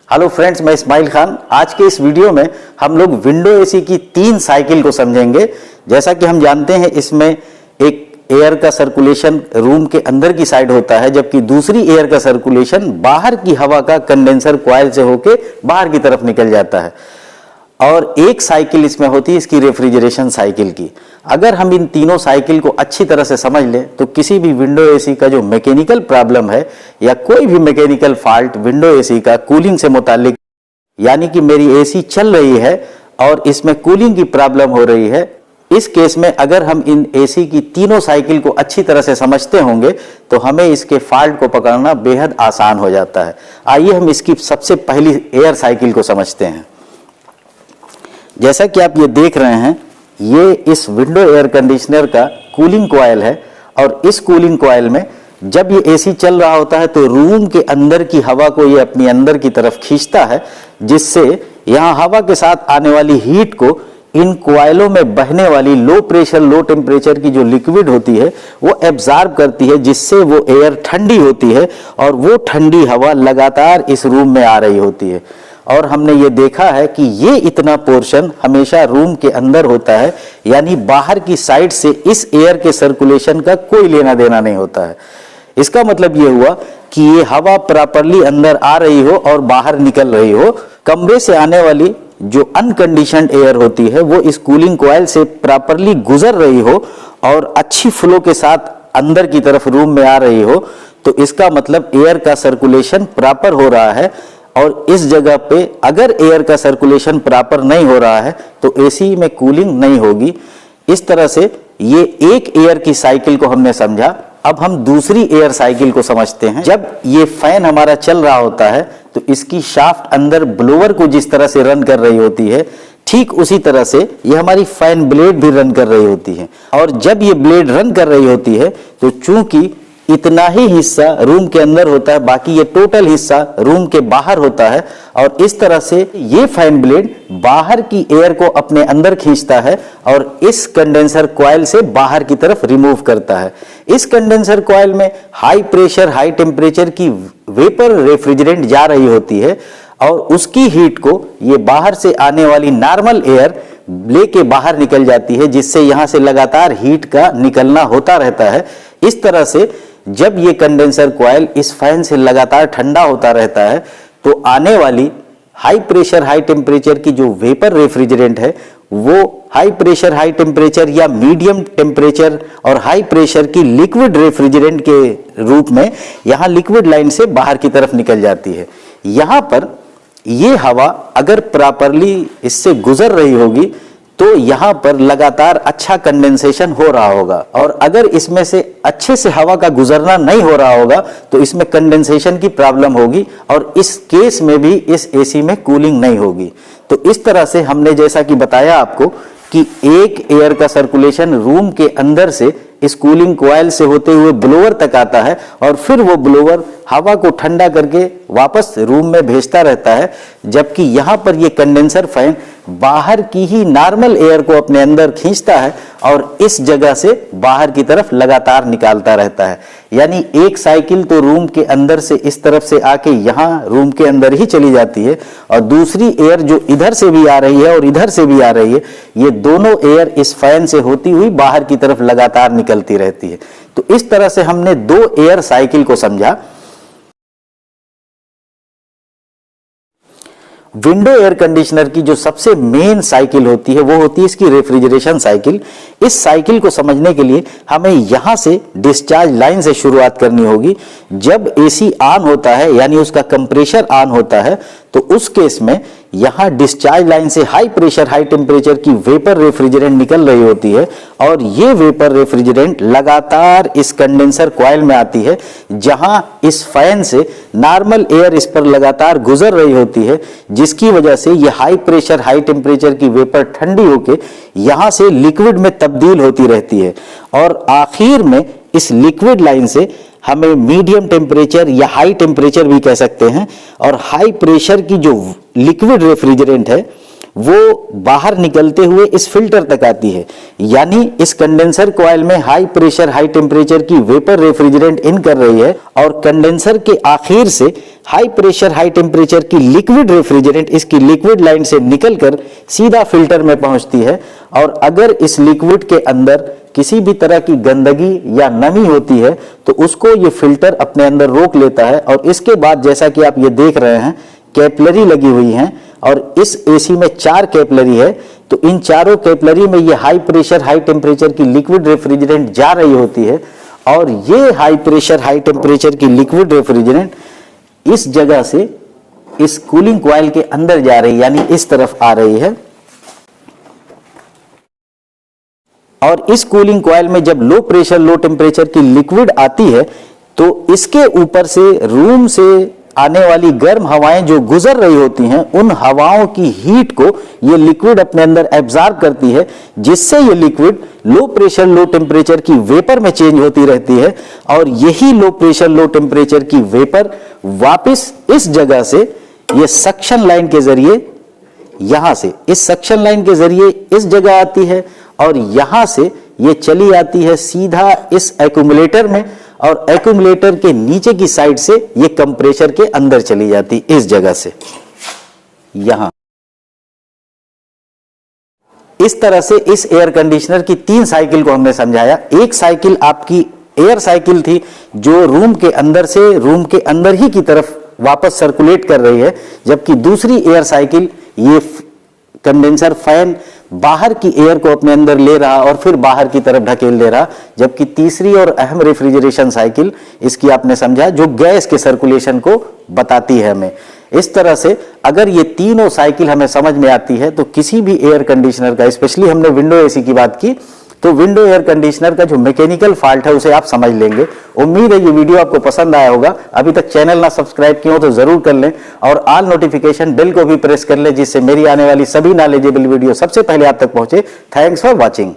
Hello friends, मैं इस्माइल खान। आज के इस वीडियो में हम लोग विंडो एसी की 3 साइकिल को समझेंगे। जैसा कि हम जानते हैं, इसमें एक एयर का सर्कुलेशन रूम के अंदर की साइड होता है, जबकि दूसरी एयर का सर्कुलेशन बाहर की हवा का कंडेंसर कॉइल से होके बाहर की तरफ निकल जाता है। और एक साइकिल इसमें होती है इसकी रेफ्रिजरेशन साइकिल की। अगर हम इन तीनों साइकिल को अच्छी तरह से समझ लें तो किसी भी विंडो एसी का जो मैकेनिकल प्रॉब्लम है या कोई भी मैकेनिकल फॉल्ट विंडो एसी का कूलिंग से मुतालिक, यानी कि मेरी एसी चल रही है और इसमें कूलिंग की प्रॉब्लम हो रही है, इस केस में अगर हम इन एसी की तीनों साइकिल को अच्छी तरह से समझते होंगे तो हमें इसके फॉल्ट को पकड़ना बेहद आसान हो जाता है। आइए हम इसकी सबसे पहली एयर साइकिल को समझते हैं। जैसा कि आप ये देख रहे हैं, ये इस विंडो एयर कंडीशनर का कूलिंग कॉइल है और इस कूलिंग कॉइल में जब ये एसी चल रहा होता है तो रूम के अंदर की हवा को ये अपनी अंदर की तरफ खींचता है, जिससे यहाँ हवा के साथ आने वाली हीट को इन कॉइलों में बहने वाली लो प्रेशर लो टेम्परेचर की जो लिक्विड होती है वो एब्जॉर्ब करती है, जिससे वो एयर ठंडी होती है और वो ठंडी हवा लगातार इस रूम में आ रही होती है। और हमने ये देखा है कि ये इतना पोर्शन हमेशा रूम के अंदर होता है, यानी बाहर की साइड से इस एयर के सर्कुलेशन का कोई लेना देना नहीं होता है। इसका मतलब ये हुआ कि ये हवा प्रॉपरली अंदर आ रही हो और बाहर निकल रही हो। कमरे से आने वाली जो अनकंडीशनड एयर होती है वो इस कूलिंग कॉइल से प्रॉपरली गुजर रही हो और अच्छी फ्लो के साथ अंदर की तरफ रूम में आ रही हो, तो इसका मतलब एयर का सर्कुलेशन प्रॉपर हो रहा है। और इस जगह पे अगर एयर का सर्कुलेशन प्रॉपर नहीं हो रहा है तो एसी में कूलिंग नहीं होगी। इस तरह से ये एक एयर की साइकिल को हमने समझा। अब हम दूसरी एयर साइकिल को समझते हैं। जब ये फैन हमारा चल रहा होता है तो इसकी शाफ्ट अंदर ब्लोअर को जिस तरह से रन कर रही होती है, ठीक उसी तरह से ये हमारी फैन ब्लेड भी रन कर रही होती है। और जब ये ब्लेड रन कर रही होती है तो चूंकि इतना ही हिस्सा रूम के अंदर होता है, बाकी ये टोटल हिस्सा रूम के बाहर होता है, और इस तरह से ये फैन ब्लेड बाहर की एयर को अपने अंदर खींचता है और इस कंडेंसर कॉइल से बाहर की तरफ रिमूव करता है। इस कंडेंसर कॉइल में हाई प्रेशर हाई टेम्परेचर की वेपर रेफ्रिजरेंट जा रही होती है और उसकी हीट को ये बाहर से आने वाली नॉर्मल एयर लेके बाहर निकल जाती है, जिससे यहाँ से लगातार हीट का निकलना होता रहता है। इस तरह से जब ये कंडेंसर कॉइल इस फैन से लगातार ठंडा होता रहता है तो आने वाली हाई प्रेशर हाई टेम्परेचर की जो वेपर रेफ्रिजरेंट है वो हाई प्रेशर हाई टेम्परेचर या मीडियम टेम्परेचर और हाई प्रेशर की लिक्विड रेफ्रिजरेंट के रूप में यहाँ लिक्विड लाइन से बाहर की तरफ निकल जाती है। यहाँ पर ये हवा अगर प्रॉपरली इससे गुजर रही होगी तो यहाँ पर लगातार अच्छा कंडेंसेशन हो रहा होगा, और अगर इसमें से अच्छे से हवा का गुजरना नहीं हो रहा होगा तो इसमें कंडेंसेशन की प्रॉब्लम होगी और इस केस में भी इस एसी में कूलिंग नहीं होगी। तो इस तरह से हमने जैसा कि बताया आपको कि एक एयर का सर्कुलेशन रूम के अंदर से इस कूलिंग कॉइल से होते हुए ब्लोअर तक आता है और फिर वो ब्लोअर हवा को ठंडा करके वापस रूम में भेजता रहता है, जबकि यहाँ पर ये कंडेंसर फैन बाहर की ही नॉर्मल एयर को अपने अंदर खींचता है और इस जगह से बाहर की तरफ लगातार निकालता रहता है। यानी एक साइकिल तो रूम के अंदर से इस तरफ से आके यहाँ रूम के अंदर ही चली जाती है और दूसरी एयर जो इधर से भी आ रही है और इधर से भी आ रही है, ये दोनों एयर इस फैन से होती हुई बाहर की तरफ लगातार निकलती रहती है। तो इस तरह से हमने 2 एयर साइकिल को समझा। विंडो एयर कंडीशनर की जो सबसे मेन साइकिल होती है वो होती है इसकी रेफ्रिजरेशन साइकिल। इस साइकिल को समझने के लिए हमें यहां से डिस्चार्ज लाइन से शुरुआत करनी होगी। जब एसी ऑन होता है यानी उसका कंप्रेशर ऑन होता है तो उस केस में यहाँ डिस्चार्ज लाइन से हाई प्रेशर हाई टेम्परेचर की वेपर रेफ्रिजरेंट निकल रही होती है और ये वेपर रेफ्रिजरेंट लगातार इस कंडेंसर कॉइल में आती है, जहां इस फैन से नॉर्मल एयर इस पर लगातार गुजर रही होती है, जिसकी वजह से ये हाई प्रेशर हाई टेम्परेचर की वेपर ठंडी होके यहाँ से लिक्विड में तब्दील होती रहती है और आखिर में इस लिक्विड लाइन से हमें मीडियम टेम्परेचर या हाई टेम्परेचर भी कह सकते हैं, और हाई प्रेशर की जो लिक्विड रेफ्रिजरेंट है वो बाहर निकलते हुए इस फिल्टर तक आती है। यानी इस कंडेंसर कॉइल में हाई प्रेशर हाई टेम्परेचर की वेपर रेफ्रिजरेंट इन कर रही है और कंडेंसर के आखिर से हाई प्रेशर हाई टेम्परेचर की लिक्विड रेफ्रिजरेंट इसकी लिक्विड लाइन से निकलकर सीधा फिल्टर में पहुंचती है। और अगर इस लिक्विड के अंदर किसी भी तरह की गंदगी या नमी होती है तो उसको ये फिल्टर अपने अंदर रोक लेता है। और इसके बाद जैसा कि आप ये देख रहे हैं कैपिलरी लगी हुई हैं और इस एसी में 4 कैपिलरी है, तो इन चारों कैपिलरी में ये हाई प्रेशर हाई टेम्परेचर की लिक्विड रेफ्रिजरेंट जा रही होती है और ये हाई प्रेशर हाई टेम्परेचर की लिक्विड रेफ्रिजरेंट इस जगह से इस कूलिंग कॉइल के अंदर जा रही है, यानी इस तरफ आ रही है। और इस कूलिंग कॉइल में जब लो प्रेशर लो टेम्परेचर की लिक्विड आती है तो इसके ऊपर से रूम से आने वाली गर्म हवाएं जो गुजर रही होती हैं उन हवाओं की हीट को ये लिक्विड अपने अंदर एब्जॉर्ब करती है, जिससे ये liquid low pressure low temperature की वेपर में चेंज होती रहती है। और यही लो प्रेशर लो टेम्परेचर की वेपर वापस इस जगह से ये सक्शन लाइन के जरिए यहां से इस सक्शन लाइन के जरिए इस जगह आती है और यहां से ये चली आती है सीधा इस एक्यूमुलेटर में और एक्यूमुलेटर के नीचे की साइड से ये कंप्रेसर के अंदर चली जाती इस जगह से। यहां इस तरह से इस एयर कंडीशनर की 3 साइकिल को हमने समझाया। एक साइकिल आपकी एयर साइकिल थी जो रूम के अंदर से रूम के अंदर ही की तरफ वापस सर्कुलेट कर रही है, जबकि दूसरी एयर साइकिल ये कंडेंसर फैन बाहर की एयर को अपने अंदर ले रहा और फिर बाहर की तरफ ढकेल दे रहा, जबकि तीसरी और अहम रेफ्रिजरेशन साइकिल इसकी आपने समझा जो गैस के सर्कुलेशन को बताती है हमें। इस तरह से अगर ये तीनों साइकिल हमें समझ में आती है तो किसी भी एयर कंडीशनर का, स्पेशली हमने विंडो एसी की बात की, तो विंडो एयर कंडीशनर का जो मैकेनिकल फॉल्ट है उसे आप समझ लेंगे। उम्मीद है ये वीडियो आपको पसंद आया होगा। अभी तक चैनल ना सब्सक्राइब किया हो तो जरूर कर लें और ऑल नोटिफिकेशन बेल को भी प्रेस कर लें, जिससे मेरी आने वाली सभी नॉलेजेबल वीडियो सबसे पहले आप तक पहुंचे। Thanks for watching.